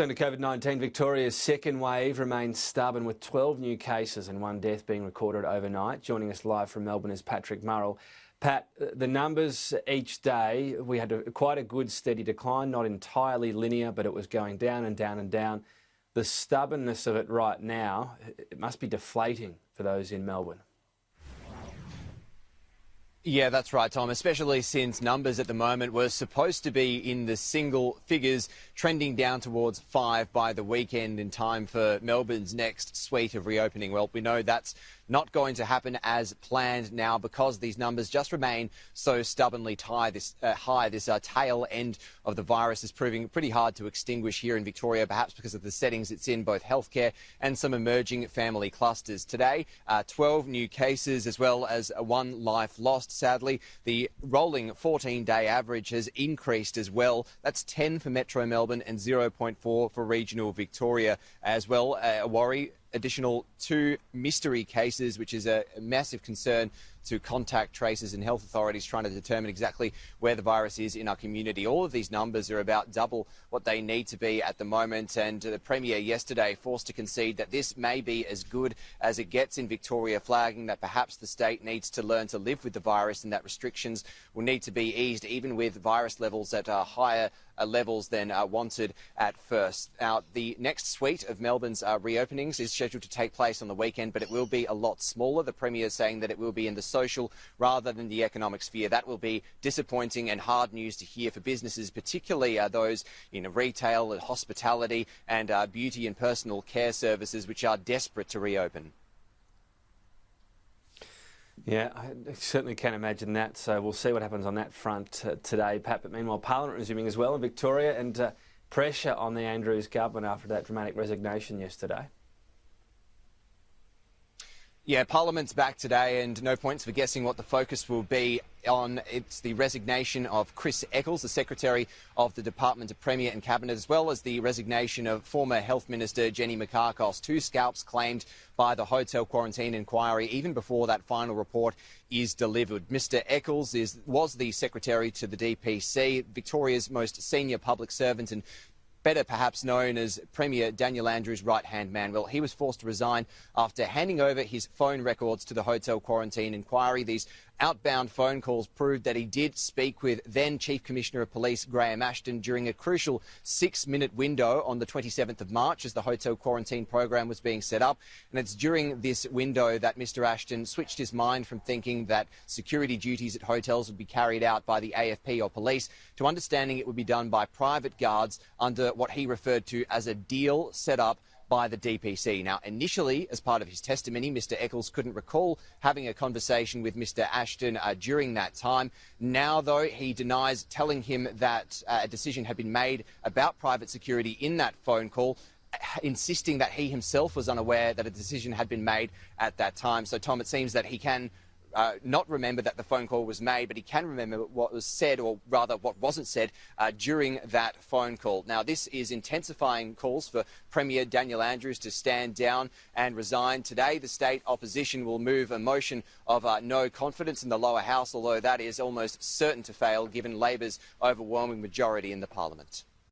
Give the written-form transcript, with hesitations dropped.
Turning to COVID-19, Victoria's second wave remains stubborn with 12 new cases and 1 death being recorded overnight. Joining us live from Melbourne is Patrick Murrell. Pat, the numbers each day, we had quite a good steady decline, not entirely linear, but it was going down and down and down. The stubbornness of it right now, it must be deflating for those in Melbourne. Yeah, that's right, Tom, especially since numbers at the moment were supposed to be in the single figures, trending down towards 5 by the weekend in time for Melbourne's next suite of reopening. Well, we know that's not going to happen as planned now because these numbers just remain so stubbornly high. This tail end of the virus is proving pretty hard to extinguish here in Victoria, perhaps because of the settings it's in, both healthcare and some emerging family clusters. Today, 12 new cases as well as 1 life lost. Sadly, the rolling 14-day average has increased as well. That's 10 for Metro Melbourne and 0.4 for regional Victoria as well. A worry. Additional 2 mystery cases, which is a massive concern to contact tracers and health authorities trying to determine exactly where the virus is in our community. All of these numbers are about double what they need to be at the moment, and the Premier yesterday forced to concede that this may be as good as it gets in Victoria, flagging that perhaps the state needs to learn to live with the virus and that restrictions will need to be eased even with virus levels at higher levels than wanted at first. Now, the next suite of Melbourne's reopenings is scheduled to take place on the weekend, but it will be a lot smaller. The Premier is saying that it will be in the social rather than the economic sphere. That will be disappointing and hard news to hear for businesses, particularly those in retail and hospitality and beauty and personal care services, which are desperate to reopen. Yeah, I certainly can imagine that. So we'll see what happens on that front today, Pat. But meanwhile, Parliament resuming as well in Victoria, and pressure on the Andrews government after that dramatic resignation yesterday. Yeah, Parliament's back today, and no points for guessing what the focus will be on. It's the resignation of Chris Eccles, the Secretary of the Department of Premier and Cabinet, as well as the resignation of former Health Minister Jenny Mikakos. 2 scalps claimed by the hotel quarantine inquiry even before that final report is delivered. Mr Eccles was the Secretary to the DPC, Victoria's most senior public servant and better perhaps known as Premier Daniel Andrews' right-hand man. Well, he was forced to resign after handing over his phone records to the hotel quarantine inquiry. These outbound phone calls proved that he did speak with then Chief Commissioner of Police Graham Ashton during a crucial 6-minute window on the 27th of March as the hotel quarantine program was being set up. And it's during this window that Mr Ashton switched his mind from thinking that security duties at hotels would be carried out by the AFP or police to understanding it would be done by private guards under what he referred to as a deal set up by the DPC. Now, initially, as part of his testimony, Mr Eccles couldn't recall having a conversation with Mr Ashton during that time. Now, though, he denies telling him that a decision had been made about private security in that phone call, insisting that he himself was unaware that a decision had been made at that time. So, Tom, it seems that he can not remember that the phone call was made, but he can remember what was said, or rather what wasn't said, during that phone call. Now, this is intensifying calls for Premier Daniel Andrews to stand down and resign. Today, the state opposition will move a motion of no confidence in the lower house, although that is almost certain to fail given Labor's overwhelming majority in the parliament.